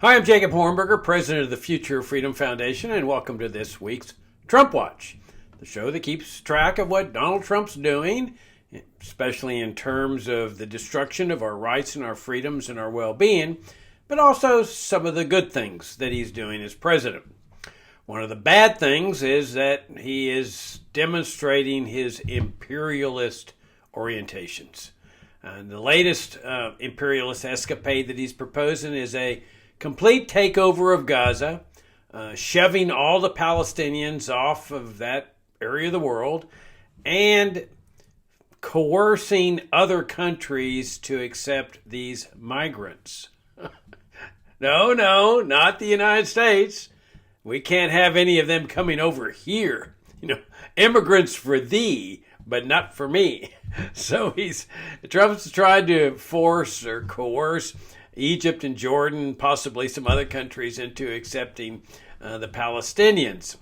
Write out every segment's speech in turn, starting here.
Hi, I'm Jacob Hornberger, president of the Future of Freedom Foundation, and welcome to this week's Trump Watch, the show that keeps track of what Donald Trump's doing, especially in terms of the destruction of our rights and our freedoms and our well-being, but also some of the good things that he's doing as president. One of the bad things is that he is demonstrating his imperialist orientations. And the latest imperialist escapade that he's proposing is a complete takeover of Gaza, shoving all the Palestinians off of that area of the world, and coercing other countries to accept these migrants. No, not the United States. We can't have any of them coming over here. Immigrants for thee, but not for me. So Trump's tried to force or coerce Egypt and Jordan, possibly some other countries, into accepting the Palestinians.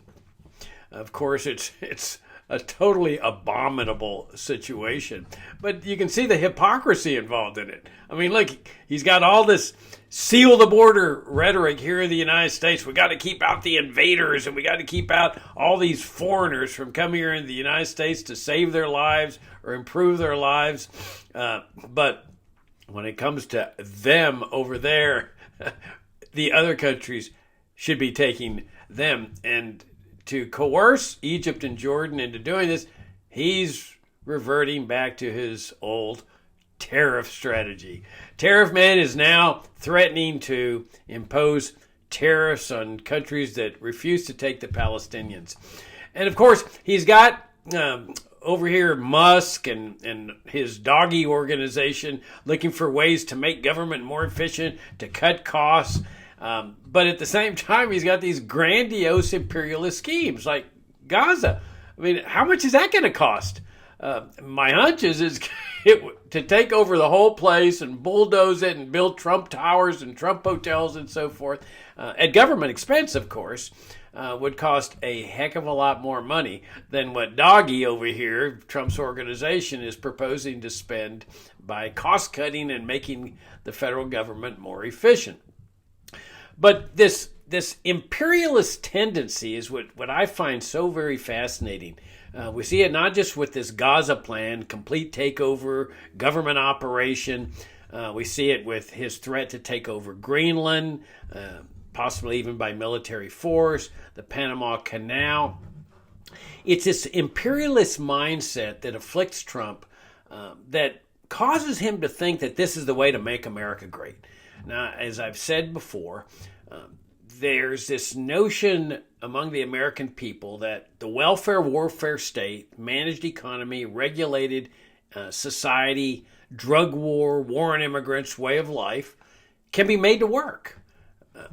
Of course, it's a totally abominable situation. But you can see the hypocrisy involved in it. I mean, look, he's got all this seal the border rhetoric here in the United States. We got to keep out the invaders, and we got to keep out all these foreigners from coming here in the United States to save their lives or improve their lives. But when it comes to them over there, the other countries should be taking them. And to coerce Egypt and Jordan into doing this, he's reverting back to his old tariff strategy. Tariff Man is now threatening to impose tariffs on countries that refuse to take the Palestinians. And of course, he's got over here Musk and his doggy organization looking for ways to make government more efficient, to cut costs. But at the same time, he's got these grandiose imperialist schemes like Gaza. I mean, how much is that going to cost? My hunch is to take over the whole place and bulldoze it and build Trump towers and Trump hotels and so forth, at government expense, of course, would cost a heck of a lot more money than what Doggy over here, Trump's organization, is proposing to spend by cost cutting and making the federal government more efficient. But this imperialist tendency is what I find so very fascinating. We see it not just with this Gaza plan, complete takeover, government operation. We see it with his threat to take over Greenland, possibly even by military force, the Panama Canal. It's this imperialist mindset that afflicts Trump that causes him to think that this is the way to make America great. Now, as I've said before, there's this notion among the American people that the welfare warfare state, managed economy, regulated society, drug war on immigrants, way of life, can be made to work.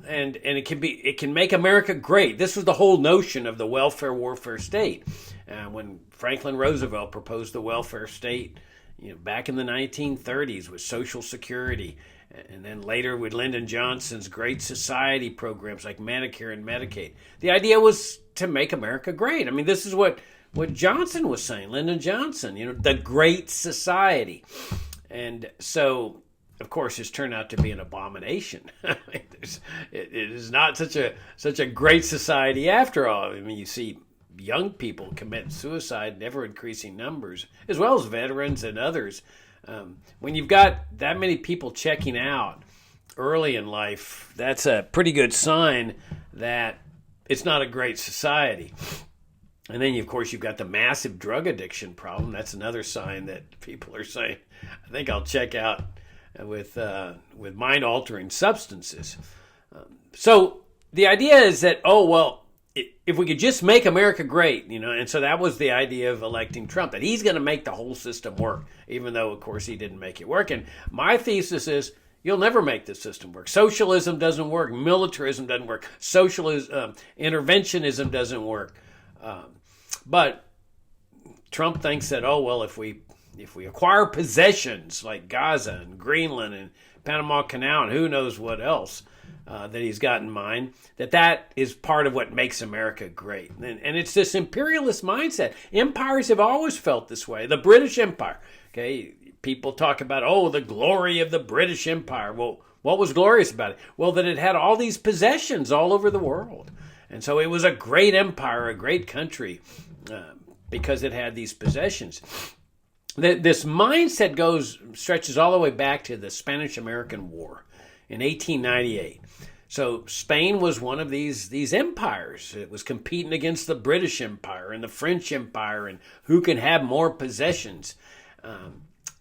And it can make America great. This was the whole notion of the welfare warfare state. When Franklin Roosevelt proposed the welfare state, back in the 1930s with Social Security, and then later with Lyndon Johnson's Great Society programs like Medicare and Medicaid. The idea was to make America great. I mean, this is what Johnson was saying, Lyndon Johnson, the Great Society. And so, of course, it's turned out to be an abomination. It is not such a great society after all. I mean, you see young people commit suicide in ever-increasing numbers, as well as veterans and others. When you've got that many people checking out early in life, that's a pretty good sign that it's not a great society. And then, of course, you've got the massive drug addiction problem. That's another sign that people are saying, I think I'll check out with mind-altering substances. So the idea is that, if we could just make America great, and so that was the idea of electing Trump, that he's going to make the whole system work, even though, of course, he didn't make it work. And my thesis is you'll never make the system work. Socialism doesn't work. Militarism doesn't work. Socialism, interventionism doesn't work. But Trump thinks that, if we acquire possessions like Gaza and Greenland and Panama Canal and who knows what else, that he's got in mind, that is part of what makes America great. And it's this imperialist mindset. Empires have always felt this way. The British Empire, okay, people talk about, the glory of the British Empire. Well, What was glorious about it? Well, that it had all these possessions all over the world. And so it was a great empire, a great country, because it had these possessions. This mindset stretches all the way back to the Spanish-American War in 1898. So Spain was one of these empires. It was competing against the British Empire and the French Empire and who can have more possessions.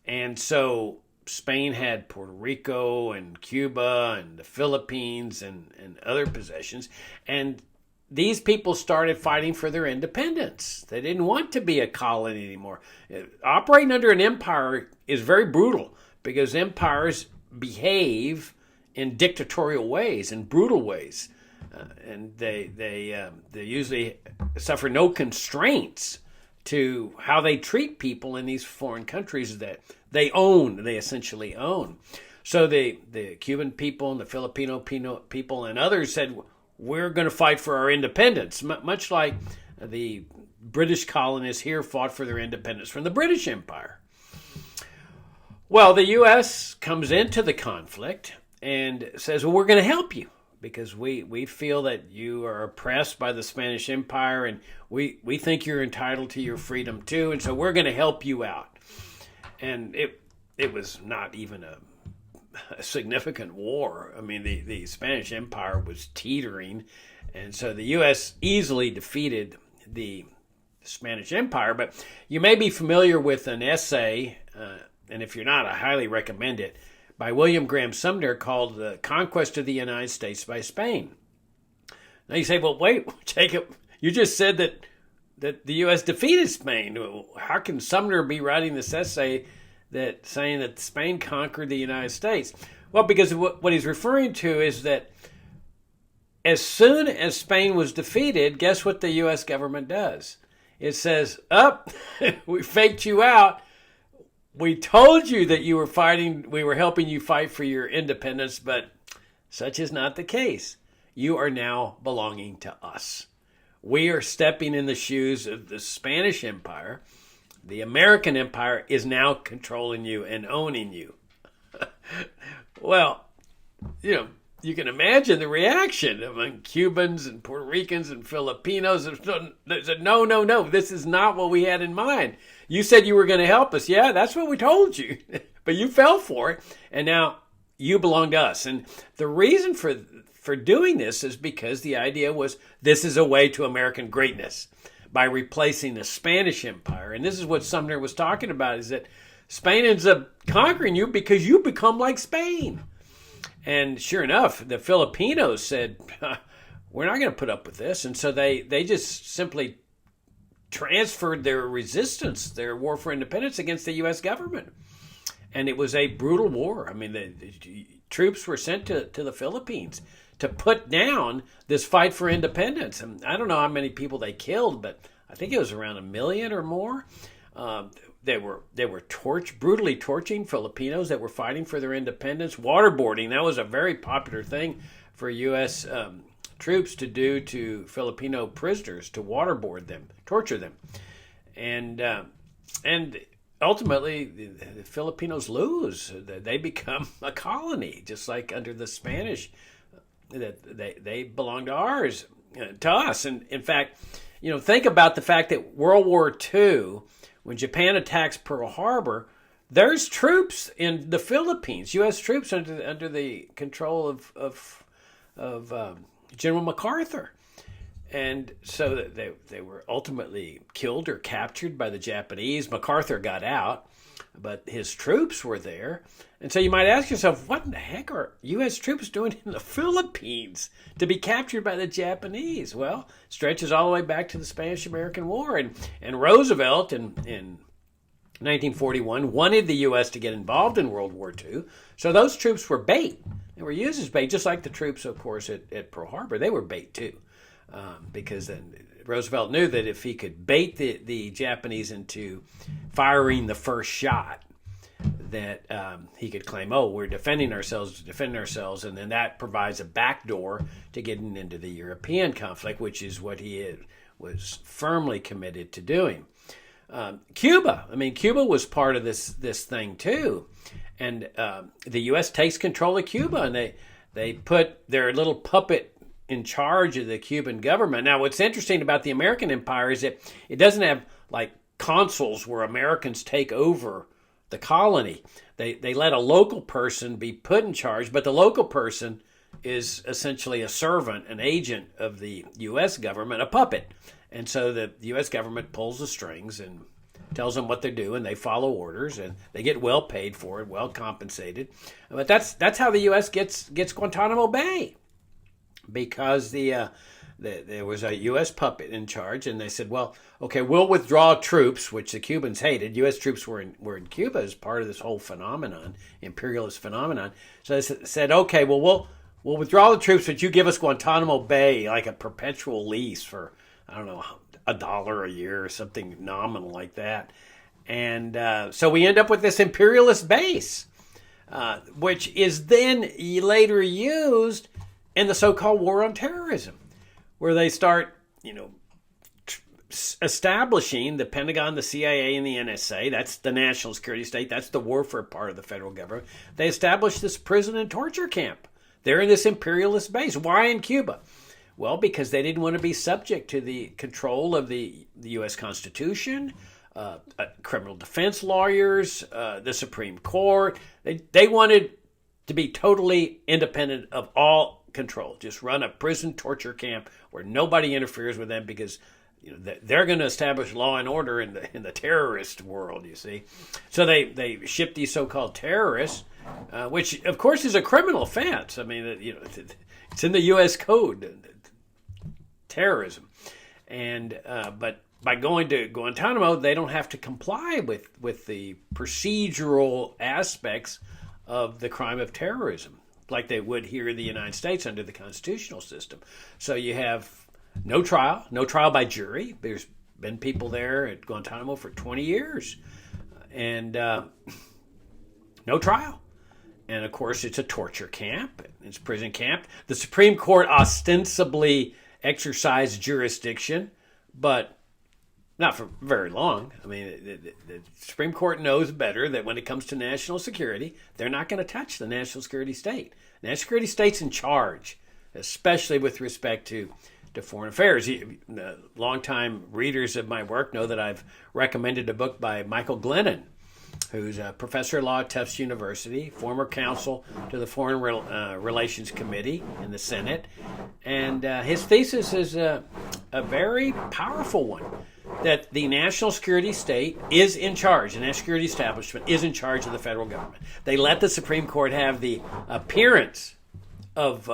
And so Spain had Puerto Rico and Cuba and the Philippines and other possessions. And these people started fighting for their independence. They didn't want to be a colony anymore. Operating under an empire is very brutal because empires behave in dictatorial ways, in brutal ways. And they usually suffer no constraints to how they treat people in these foreign countries that they essentially own. So the Cuban people and the Filipino people and others said, we're going to fight for our independence, much like the British colonists here fought for their independence from the British Empire. Well, the U.S. comes into the conflict and says, well, we're going to help you because we feel that you are oppressed by the Spanish Empire and we think you're entitled to your freedom too, and so we're going to help you out. And it was not even a significant war. I mean, the Spanish Empire was teetering, and so the U.S. easily defeated the Spanish Empire. But you may be familiar with an essay, and if you're not, I highly recommend it, by William Graham Sumner called The Conquest of the United States by Spain. Now you say, well, wait, Jacob, you just said that the U.S. defeated Spain. How can Sumner be writing this essay saying that Spain conquered the United States? Well, because what he's referring to is that as soon as Spain was defeated, guess what the U.S. government does? It says, we faked you out. We told you that you were fighting, we were helping you fight for your independence, but such is not the case. You are now belonging to us. We are stepping in the shoes of the Spanish Empire. The American Empire is now controlling you and owning you. Well, you can imagine the reaction among Cubans and Puerto Ricans and Filipinos. They said, no, this is not what we had in mind. You said you were going to help us. Yeah, that's what we told you. But you fell for it, and now you belong to us. And the reason for doing this is because the idea was this is a way to American greatness by replacing the Spanish Empire. And this is what Sumner was talking about, is that Spain ends up conquering you because you become like Spain. And sure enough, the Filipinos said, we're not going to put up with this. And so they just simply transferred their resistance, their war for independence against the U.S. government. And it was a brutal war. I mean, the troops were sent to the Philippines to put down this fight for independence. And I don't know how many people they killed, but I think it was around 1 million or more. They were brutally torching Filipinos that were fighting for their independence. Waterboarding, that was a very popular thing for U.S. Troops to do to Filipino prisoners, to waterboard them, torture them. And ultimately, the Filipinos lose. They become a colony, just like under the Spanish. That they belong to us. And in fact, think about the fact that World War II, when Japan attacks Pearl Harbor, there's troops in the Philippines, U.S. troops under the control of General MacArthur. And so they were ultimately killed or captured by the Japanese. MacArthur got out, but his troops were there. And so you might ask yourself, what in the heck are U.S. troops doing in the Philippines to be captured by the Japanese? Well, it stretches all the way back to the Spanish-American War. And Roosevelt in 1941 wanted the U.S. to get involved in World War II. So those troops were bait. They were used as bait, just like the troops, of course, at Pearl Harbor. They were bait too. Because then Roosevelt knew that if he could bait the Japanese into firing the first shot, that he could claim, we're defending ourselves, and then that provides a backdoor to getting into the European conflict, which is what he was firmly committed to doing. Cuba. I mean, Cuba was part of this thing too, and the U.S. takes control of Cuba, and they put their little puppet in charge of the Cuban government. Now, what's interesting about the American empire is that it doesn't have like consuls where Americans take over the colony. They let a local person be put in charge, but the local person is essentially a servant, an agent of the U.S. government, a puppet. And so the U.S. government pulls the strings and tells them what they do, and they follow orders, and they get well paid for it, well compensated. But that's how the U.S. gets Guantanamo Bay, because there was a U.S. puppet in charge, and they said, well, okay, we'll withdraw troops, which the Cubans hated. U.S. troops were in Cuba as part of this whole phenomenon, imperialist phenomenon. So they said, okay, well, we'll withdraw the troops, but you give us Guantanamo Bay, like a perpetual lease for, I don't know, $1 a year or something nominal like that. And so we end up with this imperialist base, which is then later used in the so-called war on terrorism, where they start, establishing the Pentagon, the CIA, and the NSA. That's the national security state. That's the warfare part of the federal government. They establish this prison and torture camp. They're in this imperialist base. Why in Cuba? Well, because they didn't want to be subject to the control of the U.S. Constitution, criminal defense lawyers, the Supreme Court. They wanted to be totally independent of all control. Just run a prison torture camp where nobody interferes with them, because they're going to establish law and order in the terrorist world, you see. So they ship these so-called terrorists, which, of course, is a criminal offense. I mean, it's in the U.S. Code, terrorism. And but by going to Guantanamo, they don't have to comply with the procedural aspects of the crime of terrorism, like they would here in the United States under the constitutional system. So you have no trial by jury. There's been people there at Guantanamo for 20 years, and no trial. And of course, it's a torture camp. It's a prison camp. The Supreme Court ostensibly exercised jurisdiction, but not for very long. I mean, the Supreme Court knows better that when it comes to national security, they're not going to touch the national security state. National security state's in charge, especially with respect to foreign affairs. Longtime readers of my work know that I've recommended a book by Michael Glennon, who's a professor of law at Tufts University, former counsel to the Foreign Relations Committee in the Senate. And his thesis is a very powerful one, that the national security state is in charge. The national security establishment is in charge of the federal government. They let the Supreme Court have the appearance of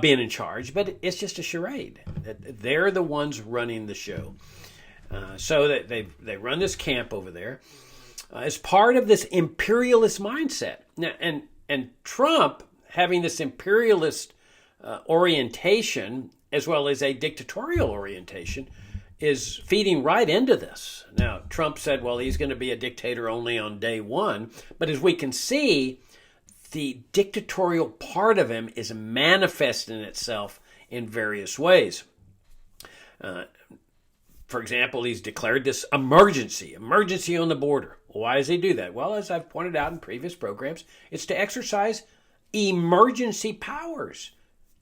being in charge, but it's just a charade. They're the ones running the show. So that they run this camp over there as part of this imperialist mindset. Now, and Trump, having this imperialist orientation as well as a dictatorial orientation, is feeding right into this. Now, Trump said, well, he's going to be a dictator only on day one, but as we can see, the dictatorial part of him is manifesting itself in various ways. For example, he's declared this emergency on the border. Why does he do that? Well, as I've pointed out in previous programs, it's to exercise emergency powers,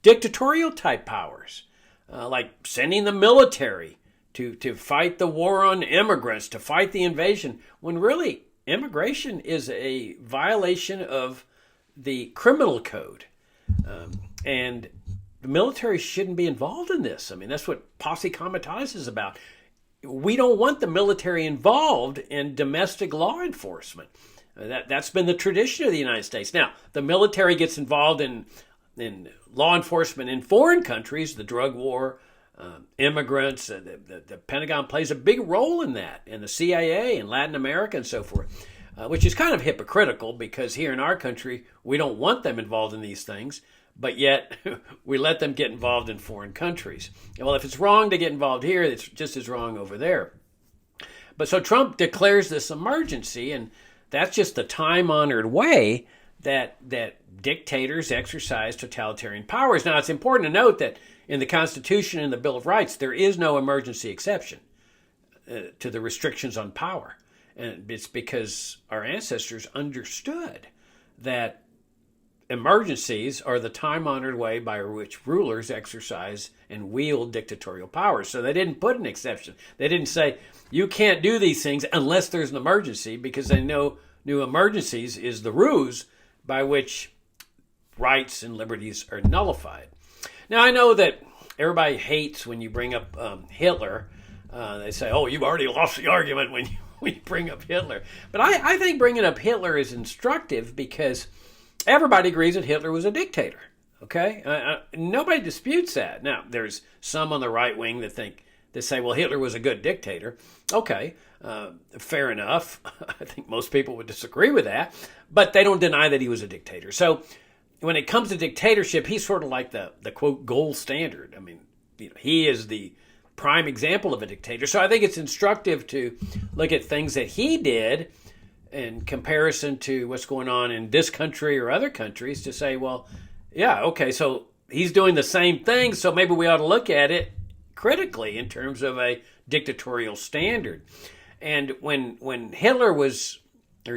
dictatorial type powers, like sending the military to fight the war on immigrants, to fight the invasion, when really immigration is a violation of the criminal code. And the military shouldn't be involved in this. I mean, that's what posse comitatus is about. We don't want the military involved in domestic law enforcement. That's been the tradition of the United States. Now, the military gets involved in law enforcement in foreign countries, the drug war, immigrants. The Pentagon plays a big role in that, and the CIA in Latin America and so forth, which is kind of hypocritical, because here in our country, we don't want them involved in these things, but yet we let them get involved in foreign countries. Well, if it's wrong to get involved here, it's just as wrong over there. But so Trump declares this emergency, and that's just the time-honored way that dictators exercise totalitarian powers. Now, it's important to note that in the Constitution and the Bill of Rights, there is no emergency exception. to the restrictions on power. And it's because our ancestors understood that emergencies are the time-honored way by which rulers exercise and wield dictatorial powers. So they didn't put an exception. They didn't say, you can't do these things unless there's an emergency, because they know new emergencies is the ruse by which rights and liberties are nullified. Now, I know that everybody hates when you bring up Hitler. They say, oh, you've already lost the argument when you bring up Hitler. But I think bringing up Hitler is instructive because everybody agrees that Hitler was a dictator. Okay? Nobody disputes that. Now, there's some on the right wing that say, well, Hitler was a good dictator. Okay, fair enough. I think most people would disagree with that, but they don't deny that he was a dictator. So when it comes to dictatorship, he's sort of like the quote gold standard. I mean, he is the prime example of a dictator. So I think it's instructive to look at things that he did in comparison to what's going on in this country or other countries to say, well, yeah, okay, so he's doing the same thing, so maybe we ought to look at it critically in terms of a dictatorial standard. And when Hitler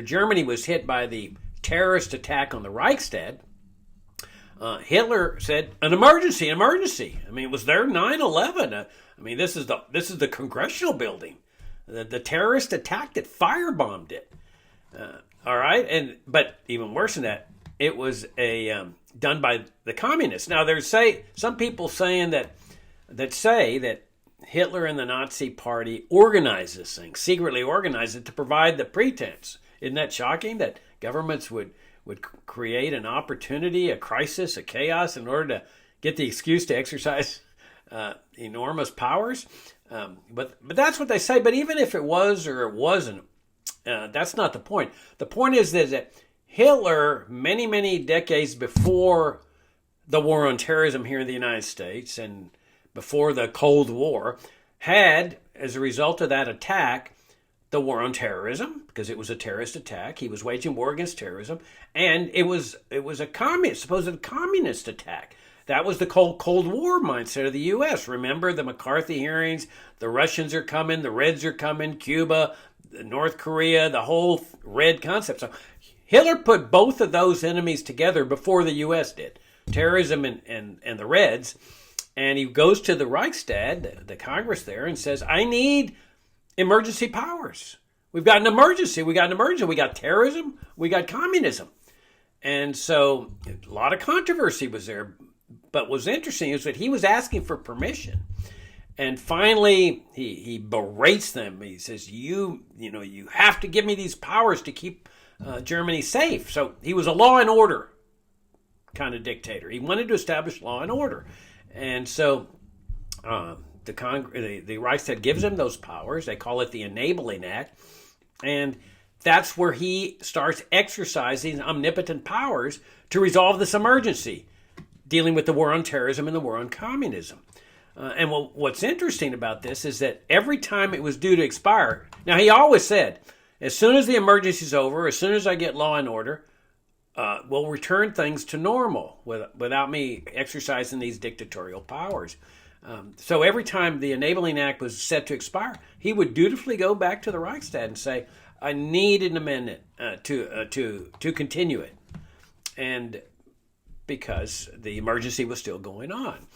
Germany was hit by the terrorist attack on the Reichstag, Hitler said, an emergency. I mean, it was there 9/11. I mean, this is the Congressional building. The terrorist attacked it, firebombed it. All right, but even worse than that, it was done by the communists. Now, there's some people saying that say that Hitler and the Nazi Party organized this thing, secretly organized it to provide the pretense. Isn't that shocking that governments would create an opportunity, a crisis, a chaos in order to get the excuse to exercise enormous powers? But that's what they say. But even if it was or it wasn't, that's not the point. The point is that Hitler, many, many decades before the war on terrorism here in the United States and before the Cold War, had, as a result of that attack, the war on terrorism, because it was a terrorist attack. He was waging war against terrorism, and it was a supposed communist attack. That was the Cold War mindset of the U.S. Remember the McCarthy hearings? The Russians are coming, the Reds are coming, Cuba, North Korea, the whole Red concept. So Hitler put both of those enemies together before the U.S. did, terrorism and the Reds. And he goes to the Reichstag, the Congress there, and says, I need emergency powers. We've got an emergency. We got terrorism. We got communism. And so a lot of controversy was there. But what's interesting is that he was asking for permission. And finally, he berates them. He says, you have to give me these powers to keep Germany safe. So he was a law and order kind of dictator. He wanted to establish law and order. And so the Reichstag gives him those powers. They call it the Enabling Act. And that's where he starts exercising omnipotent powers to resolve this emergency, dealing with the war on terrorism and the war on communism. And what's interesting about this is that every time it was due to expire, now he always said, as soon as the emergency's over, as soon as I get law and order, we'll return things to normal without me exercising these dictatorial powers. So every time the Enabling Act was set to expire, he would dutifully go back to the Reichstag and say, I need an amendment to continue it. And because the emergency was still going on.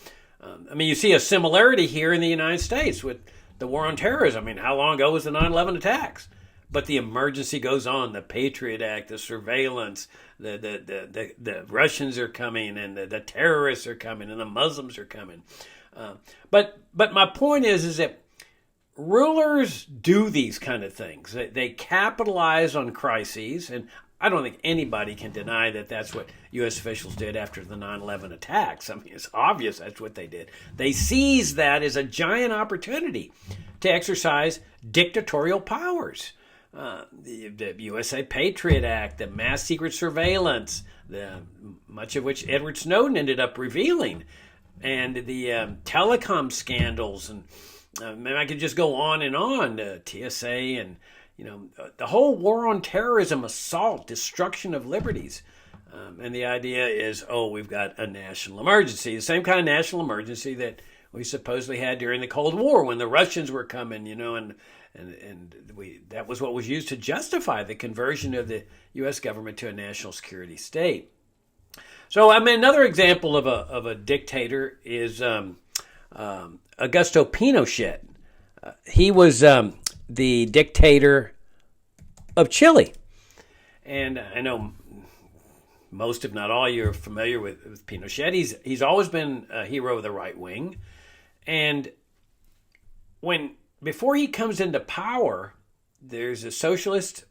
You see a similarity here in the United States with the war on terrorism. How long ago was the 9/11 attacks? But the emergency goes on. The Patriot Act, the surveillance, the Russians are coming, and the terrorists are coming, and the Muslims are coming. But my point is that rulers do these kind of things. They capitalize on crises, and I don't think anybody can deny that that's what U.S. officials did after the 9/11 attacks. It's obvious that's what they did. They seized that as a giant opportunity to exercise dictatorial powers. The USA Patriot Act, the mass secret surveillance, much of which Edward Snowden ended up revealing, and the telecom scandals, and I could just go on and on, TSA, and the whole war on terrorism, assault, destruction of liberties. And the idea is, we've got a national emergency, the same kind of national emergency that we supposedly had during the Cold War when the Russians were coming, and that was what was used to justify the conversion of the U.S. government to a national security state. So, another example of a dictator is Augusto Pinochet. He was the dictator of Chile. And I know most, if not all, you're familiar with Pinochet. He's always been a hero of the right wing. And before he comes into power, there's a socialist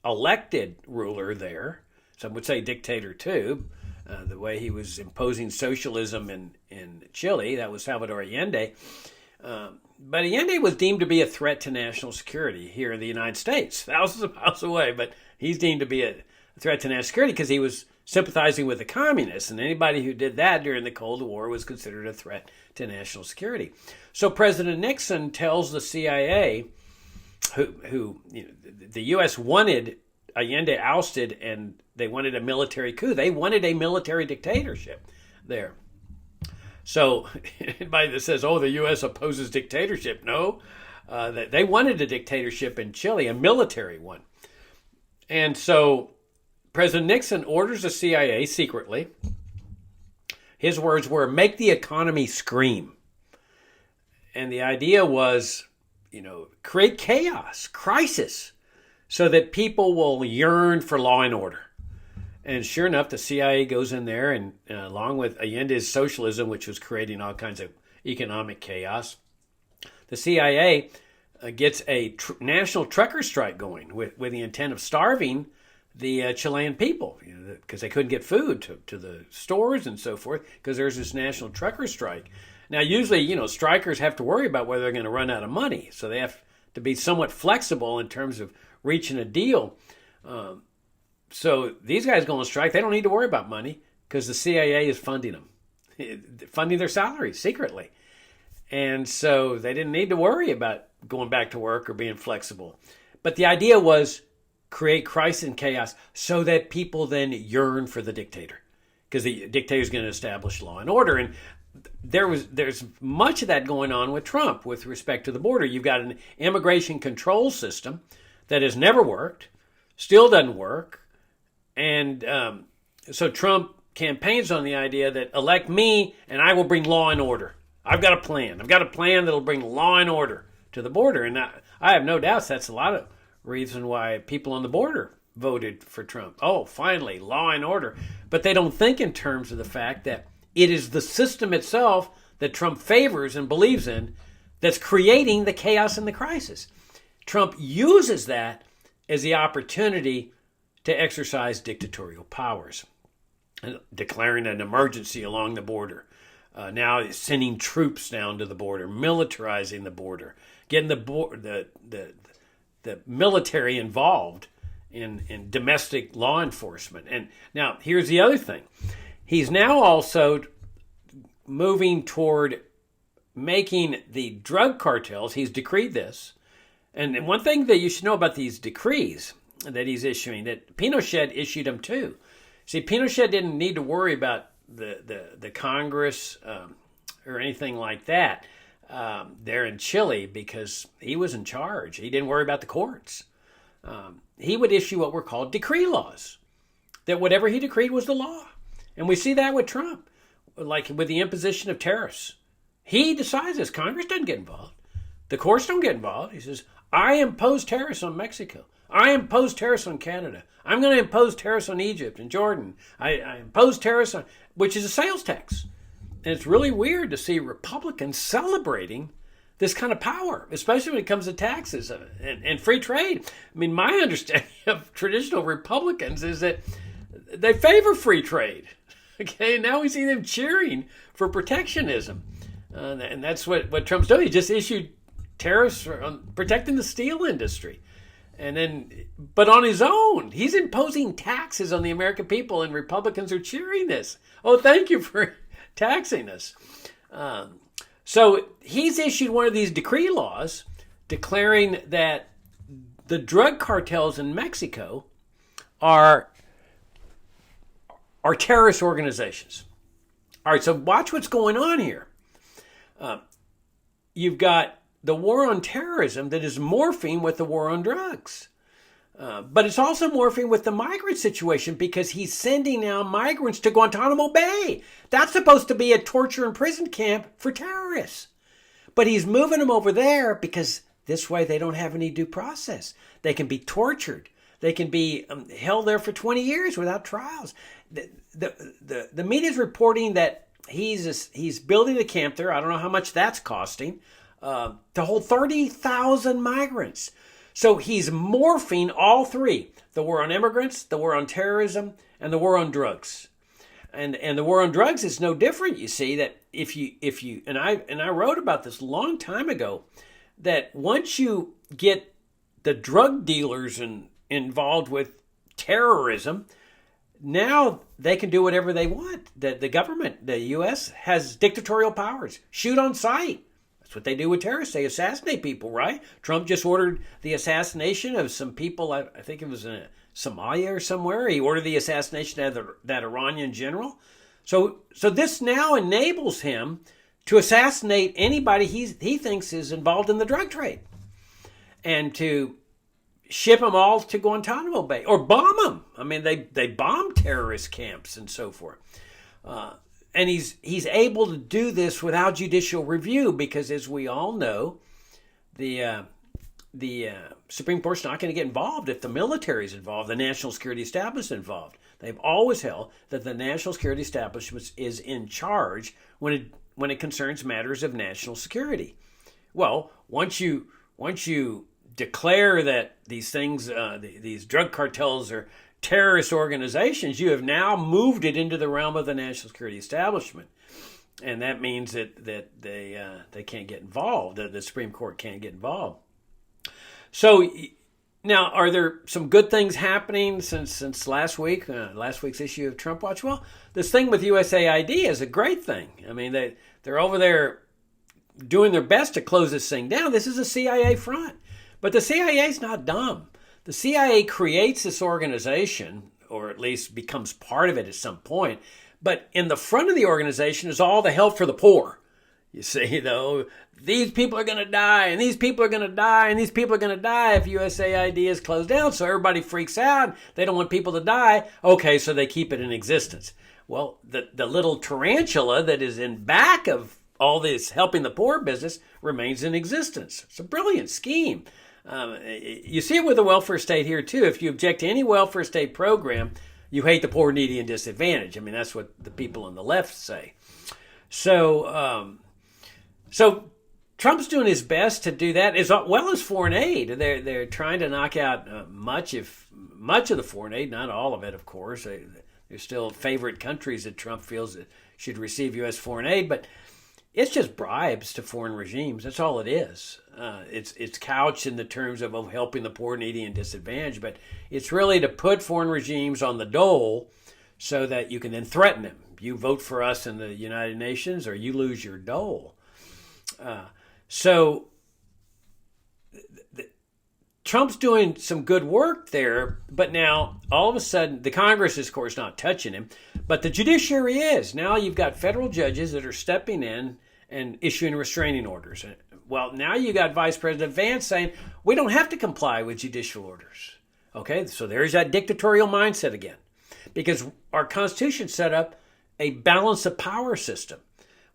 elected ruler there. Some would say dictator too. The way he was imposing socialism in Chile, that was Salvador Allende. But Allende was deemed to be a threat to national security here in the United States, thousands of miles away. But he's deemed to be a threat to national security because he was sympathizing with the communists. And anybody who did that during the Cold War was considered a threat to national security. So President Nixon tells the CIA, who the U.S. wanted Allende ousted, and they wanted a military coup. They wanted a military dictatorship there. So anybody that says, the U.S. opposes dictatorship, no. They wanted a dictatorship in Chile, a military one. And so President Nixon orders the CIA secretly. His words were, make the economy scream. And the idea was, create chaos, crisis, so that people will yearn for law and order. And sure enough, the CIA goes in there, and along with Allende's socialism, which was creating all kinds of economic chaos, the CIA gets a national trucker strike going with the intent of starving the Chilean people, because they couldn't get food to the stores and so forth, because there's this national trucker strike. Now, usually, strikers have to worry about whether they're going to run out of money, so they have to be somewhat flexible in terms of reaching a deal. So these guys go on strike. They don't need to worry about money because the CIA is funding them, funding their salaries secretly. And so they didn't need to worry about going back to work or being flexible. But the idea was create crisis and chaos so that people then yearn for the dictator, because the dictator is going to establish law and order. And there's much of that going on with Trump with respect to the border. You've got an immigration control system that has never worked, still doesn't work. And so Trump campaigns on the idea that elect me and I will bring law and order. I've got a plan. I've got a plan that'll bring law and order to the border. And I have no doubts that's a lot of reason why people on the border voted for Trump. Oh, finally, law and order. But they don't think in terms of the fact that it is the system itself that Trump favors and believes in that's creating the chaos and the crisis. Trump uses that as the opportunity to exercise dictatorial powers, declaring an emergency along the border. Now sending troops down to the border, militarizing the border, getting the military involved in domestic law enforcement. And now here's the other thing. He's now also moving toward making the drug cartels, he's decreed this. And one thing that you should know about these decrees that he's issuing, that Pinochet issued them too. See, Pinochet didn't need to worry about the Congress or anything like that there in Chile, because he was in charge. He didn't worry about the courts. He would issue what were called decree laws, that whatever he decreed was the law. And we see that with Trump, like with the imposition of tariffs. He decides this. Congress doesn't get involved. The courts don't get involved. He says, I impose tariffs on Mexico. I impose tariffs on Canada. I'm going to impose tariffs on Egypt and Jordan. I impose tariffs on, which is a sales tax. And it's really weird to see Republicans celebrating this kind of power, especially when it comes to taxes and free trade. I mean, my understanding of traditional Republicans is that they favor free trade. Okay, now we see them cheering for protectionism. And that's what Trump's doing. He just issued tariffs on protecting the steel industry. And then, but on his own, he's imposing taxes on the American people, and Republicans are cheering this. Oh, thank you for taxing us. So he's issued one of these decree laws declaring that the drug cartels in Mexico are terrorist organizations. All right, so watch what's going on here. You've got the war on terrorism that is morphing with the war on drugs. But it's also morphing with the migrant situation because he's sending now migrants to Guantanamo Bay. That's supposed to be a torture and prison camp for terrorists. But he's moving them over there because this way they don't have any due process. They can be tortured. They can be held there for 20 years without trials. The media is reporting that he's building a camp there. I don't know how much that's costing to hold 30,000 migrants. So he's morphing all three: the war on immigrants, the war on terrorism, and the war on drugs. And the war on drugs is no different. You see that if you and I wrote about this a long time ago, that once you get the drug dealers involved with terrorism, now they can do whatever they want. The government, the U.S., has dictatorial powers. Shoot on sight. That's what they do with terrorists. They assassinate people, right? Trump just ordered the assassination of some people. I think it was in Somalia or somewhere. He ordered the assassination of that Iranian general. So this now enables him to assassinate anybody he thinks is involved in the drug trade, and to ship them all to Guantanamo Bay or bomb them. I mean, they bomb terrorist camps and so forth. And he's able to do this without judicial review because, as we all know, the Supreme Court's not going to get involved if the military is involved, the national security establishment involved. They've always held that the national security establishment is in charge when it concerns matters of national security. Well, once you declare that these things, these drug cartels are terrorist organizations, you have now moved it into the realm of the national security establishment, and that means that they can't get involved. The Supreme Court can't get involved. So now, are there some good things happening since last week's issue of Trump Watch? Well, this thing with USAID is a great thing. I mean, they're over there doing their best to close this thing down. This is a CIA front, but the CIA is not dumb. The CIA creates this organization, or at least becomes part of it at some point. But in the front of the organization is all the help for the poor. You see, though, these people are going to die, and these people are going to die, and these people are going to die if USAID is closed down. So everybody freaks out. They don't want people to die. Okay, so they keep it in existence. Well, the little tarantula that is in back of all this helping the poor business remains in existence. It's a brilliant scheme. You see it with the welfare state here, too. If you object to any welfare state program, you hate the poor, needy, and disadvantaged. I mean, that's what the people on the left say. So Trump's doing his best to do that, as well as foreign aid. They're trying to knock out much of the foreign aid, not all of it, of course. There's still favorite countries that Trump feels that should receive U.S. foreign aid, but it's just bribes to foreign regimes. That's all it is. It's couched in the terms of helping the poor, needy, and disadvantaged, but it's really to put foreign regimes on the dole so that you can then threaten them. You vote for us in the United Nations or you lose your dole. So Trump's doing some good work there, but now all of a sudden the Congress is, of course, not touching him, but the judiciary is. Now you've got federal judges that are stepping in and issuing restraining orders. Well, now you got Vice President Vance saying, we don't have to comply with judicial orders. Okay, so there's that dictatorial mindset again, because our Constitution set up a balance of power system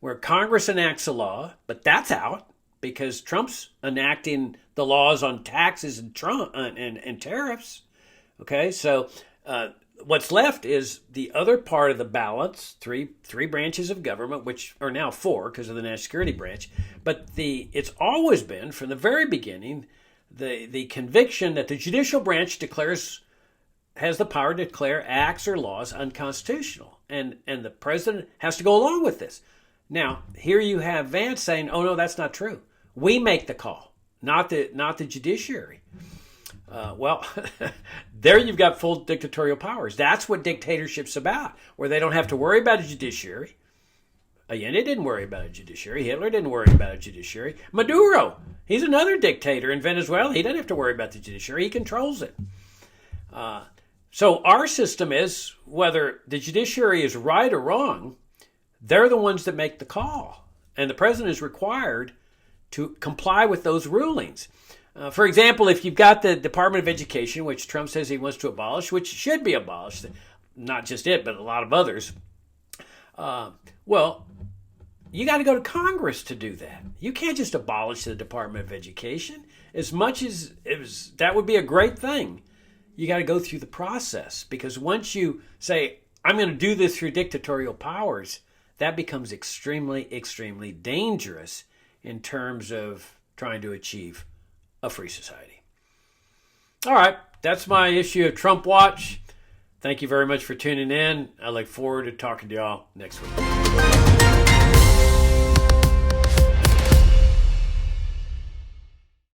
where Congress enacts a law, but that's out because Trump's enacting the laws on taxes and tariffs. Okay, so what's left is the other part of the balance, three branches of government, which are now four because of the national security branch. But it's always been, from the very beginning, the conviction that the judicial branch has the power to declare acts or laws unconstitutional. And the president has to go along with this. Now, here you have Vance saying, oh, no, that's not true. We make the call, not the judiciary. Well, there you've got full dictatorial powers. That's what dictatorship's about, where they don't have to worry about a judiciary. Allende didn't worry about a judiciary. Hitler didn't worry about a judiciary. Maduro, he's another dictator in Venezuela. He doesn't have to worry about the judiciary. He controls it. So our system is, whether the judiciary is right or wrong, they're the ones that make the call. And the president is required to comply with those rulings. For example, if you've got the Department of Education, which Trump says he wants to abolish, which should be abolished, not just it, but a lot of others, well, you got to go to Congress to do that. You can't just abolish the Department of Education. As much as that would be a great thing, you got to go through the process, because once you say, I'm going to do this through dictatorial powers, that becomes extremely, extremely dangerous in terms of trying to achieve a free society. All right, that's my issue of Trump Watch. Thank you very much for tuning in. I look forward to talking to y'all next week.